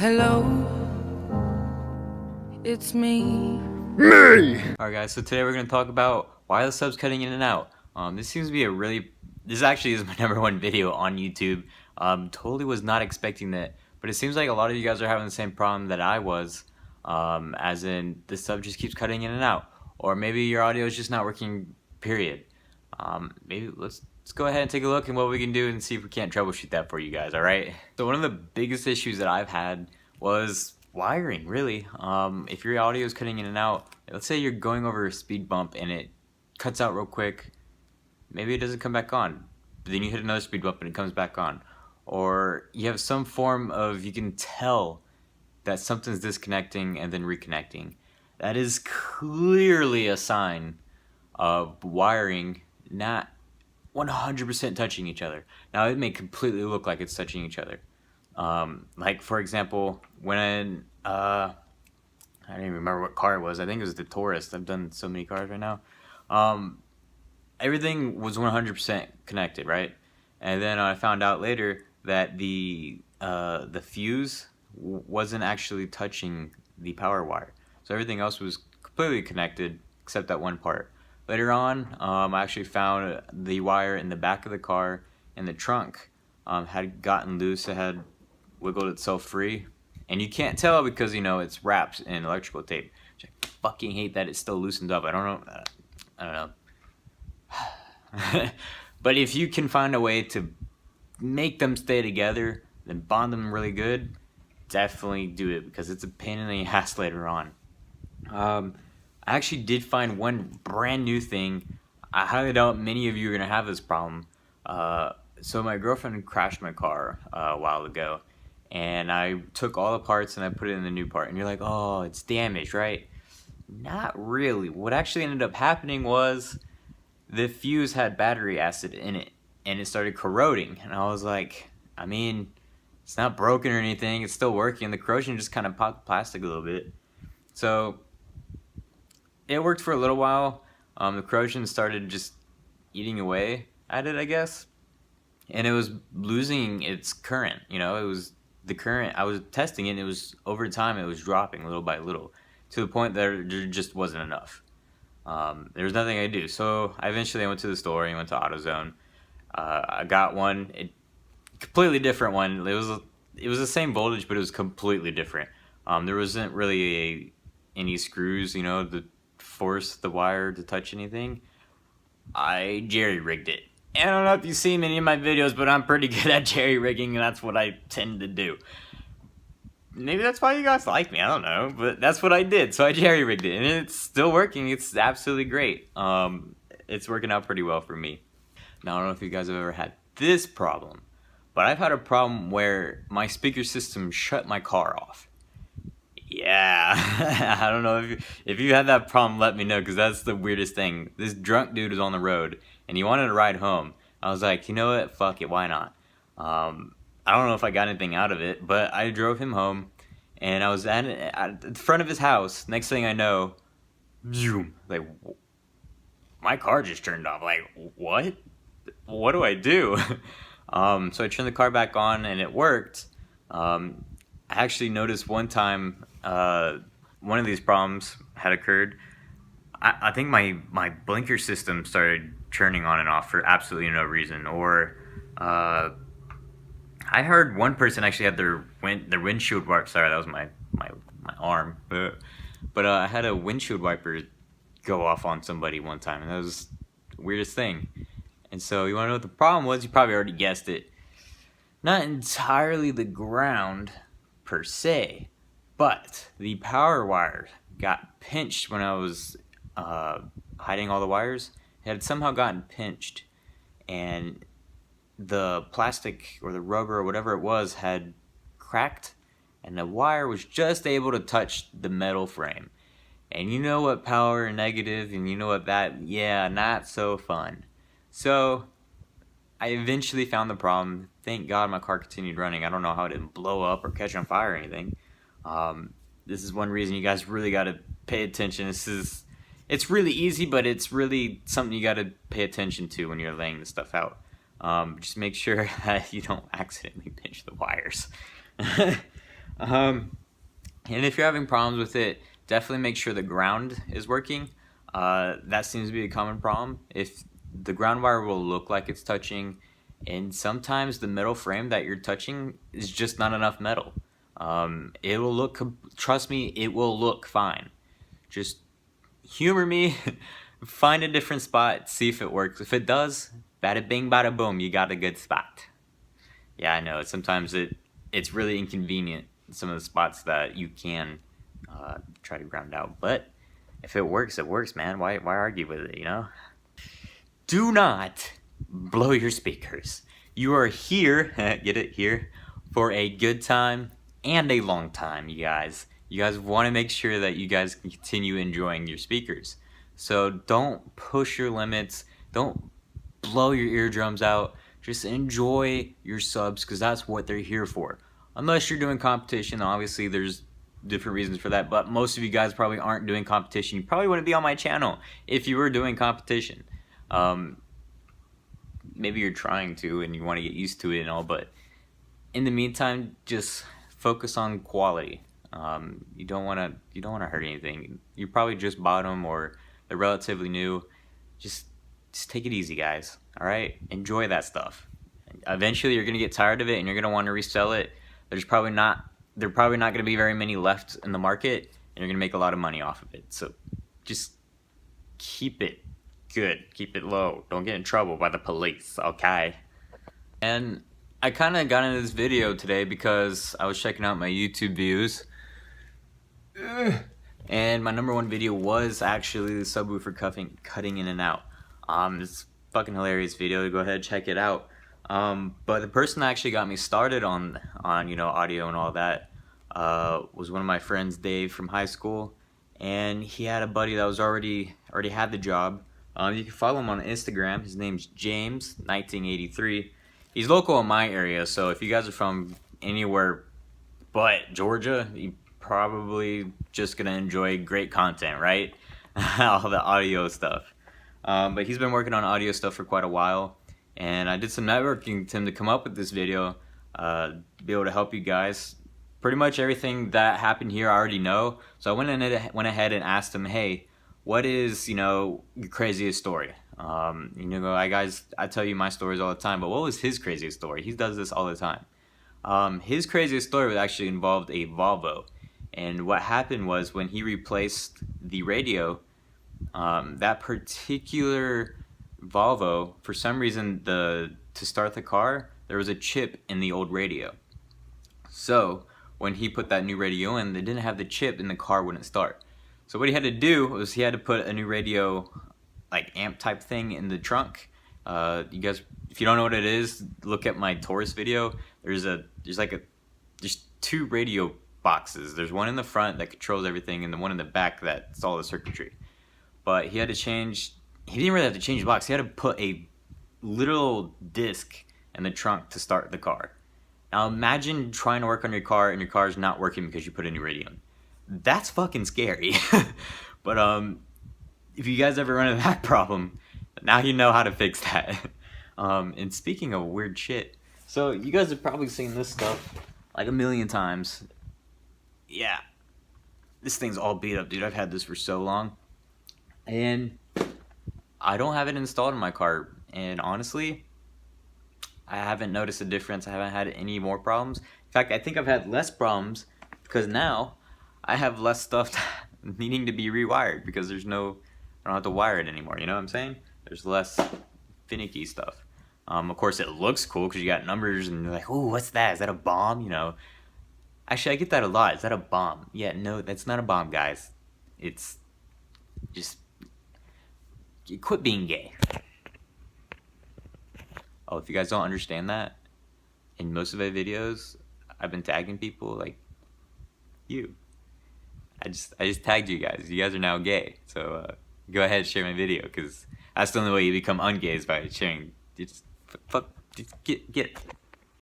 Hello, it's me. Alright guys, so today we're going to talk about why the sub's cutting in and out. This seems to be this actually is my #1 video on YouTube. Totally was not expecting that, but it seems like a lot of you guys are having the same problem that I was, as in the sub just keeps cutting in and out, or maybe your audio is just not working, period. Maybe let's go ahead and take a look at what we can do and see if we can't troubleshoot that for you guys, alright? So one of the biggest issues that I've had was wiring, really. If your audio is cutting in and out, let's say you're going over a speed bump and it cuts out real quick, maybe it doesn't come back on, but then you hit another speed bump and it comes back on. Or you have some form of, you can tell that something's disconnecting and then reconnecting. That is clearly a sign of wiring not 100% touching each other. Now it may completely look like it's touching each other. Like for example, when I don't even remember what car it was. I think it was the Taurus. I've done so many cars right now. Everything was 100% connected, right? And then I found out later that the fuse wasn't actually touching the power wire. So everything else was completely connected except that one part. Later on, I actually found the wire in the back of the car in the trunk had gotten loose. It had wiggled itself free, and you can't tell because, you know, it's wrapped in electrical tape, which I fucking hate that it's still loosened up. I don't know. But if you can find a way to make them stay together, then bond them really good, definitely do it, because it's a pain in the ass later on. I actually did find one brand new thing. I highly doubt many of you are gonna have this problem. So my girlfriend crashed my car a while ago, and I took all the parts and I put it in the new part. And you're like, oh, it's damaged, right? Not really. What actually ended up happening was the fuse had battery acid in it, and it started corroding. And I was like, I mean, it's not broken or anything. It's still working. The corrosion just kind of popped the plastic a little bit. So it worked for a little while. The corrosion started just eating away at it, I guess. And it was losing its current, you know, it was the current. I was testing it, and it was, over time, it was dropping little by little to the point that there just wasn't enough. There was nothing I could do. So I eventually went to the store and went to AutoZone. I got one, completely different one. It was the same voltage, but it was completely different. There wasn't really any screws, you know, to force the wire to touch anything. I jerry-rigged it. I don't know if you've seen many of my videos, but I'm pretty good at jerry-rigging, and that's what I tend to do. Maybe that's why you guys like me, I don't know, but that's what I did. So I jerry-rigged it, and it's still working. It's absolutely great. It's working out pretty well for me. Now, I don't know if you guys have ever had this problem, but I've had a problem where my speaker system shut my car off. Yeah, I don't know if you had that problem, let me know, because that's the weirdest thing. This drunk dude was on the road, and he wanted to ride home. I was like, you know what, fuck it, why not? I don't know if I got anything out of it, but I drove him home, and I was at the front of his house. Next thing I know, like, my car just turned off. Like, what? What do I do? So I turned the car back on, and it worked. I actually noticed one time one of these problems had occurred. I think my blinker system started turning on and off for absolutely no reason. Or I heard one person actually had their windshield wiper. Sorry, that was my arm. But I had a windshield wiper go off on somebody one time, and that was the weirdest thing. And so you want to know what the problem was? You probably already guessed it. Not entirely the ground per se, but the power wire got pinched when I was hiding all the wires. It had somehow gotten pinched, and the plastic or the rubber or whatever it was had cracked, and the wire was just able to touch the metal frame. And you know what power and negative, and you know what that, yeah, not so fun. So I eventually found the problem. Thank God my car continued running. I don't know how it didn't blow up or catch on fire or anything. This is one reason you guys really got to pay attention. It's really easy, but it's really something you got to pay attention to when you're laying this stuff out. Just make sure that you don't accidentally pinch the wires. And if you're having problems with it, definitely make sure the ground is working. That seems to be a common problem. If the ground wire will look like it's touching, and sometimes the metal frame that you're touching is just not enough metal. It will look, trust me, it will look fine. Just humor me, find a different spot, see if it works. If it does, bada bing, bada boom, you got a good spot. Yeah, I know, sometimes it's really inconvenient, some of the spots that you can try to ground out. But if it works, man. Why argue with it, you know? Do not blow your speakers. You are here, get it, here, for a good time and a long time, you guys. You guys want to make sure that you guys can continue enjoying your speakers. So don't push your limits. Don't blow your eardrums out. Just enjoy your subs, because that's what they're here for. Unless you're doing competition, obviously there's different reasons for that, but most of you guys probably aren't doing competition. You probably wouldn't be on my channel if you were doing competition. Maybe you're trying to and you want to get used to it and all, but in the meantime, just focus on quality. You don't want to hurt anything. You probably just bought them or they're relatively new. Just take it easy, guys. All right, enjoy that stuff. Eventually, you're gonna get tired of it and you're gonna want to resell it. There are probably not gonna be very many left in the market, and you're gonna make a lot of money off of it. So just keep it good, keep it low. Don't get in trouble by the police, okay? And I kind of got into this video today because I was checking out my YouTube views. And my #1 video was actually the subwoofer cutting in and out. It's a fucking hilarious video. Go ahead, check it out. But the person that actually got me started on you know, audio and all that was one of my friends, Dave, from high school, and he had a buddy that was already had the job. You can follow him on Instagram. His name's James1983. He's local in my area, so if you guys are from anywhere but Georgia, you're probably just gonna enjoy great content, right? All the audio stuff. But he's been working on audio stuff for quite a while, and I did some networking to him to come up with this video, be able to help you guys. Pretty much everything that happened here I already know, so I went ahead and asked him, hey, what is, you know, your craziest story? You know, I tell you my stories all the time, but what was his craziest story? He does this all the time. His craziest story actually involved a Volvo, and what happened was when he replaced the radio, that particular Volvo, for some reason, to start the car, there was a chip in the old radio. So when he put that new radio in, they didn't have the chip and the car wouldn't start. So what he had to do was he had to put a new radio, like amp type thing, in the trunk. You guys, if you don't know what it is, look at my Taurus video. There's two radio boxes. There's one in the front that controls everything, and the one in the back that's all the circuitry. But he had to change. He didn't really have to change the box. He had to put a little disc in the trunk to start the car. Now imagine trying to work on your car and your car's not working because you put a new radio in. That's fucking scary. But if you guys ever run into that problem, now you know how to fix that. And speaking of weird shit, so you guys have probably seen this stuff like a million times. Yeah, this thing's all beat up, dude. I've had this for so long, and I don't have it installed in my car, and honestly, I haven't noticed a difference. I haven't had any more problems. In fact, I think I've had less problems because now I have less stuff needing to be rewired because I don't have to wire it anymore. You know what I'm saying? There's less finicky stuff. Of course, it looks cool because you got numbers and you're like, "Ooh, what's that? Is that a bomb?" You know. Actually, I get that a lot. Is that a bomb? Yeah, no, that's not a bomb, guys. It's just quit being gay. Oh, if you guys don't understand that, in most of my videos, I've been tagging people like you. I just tagged you guys. You guys are now gay. So go ahead and share my video, because that's the only way you become ungay is by sharing. Just get it.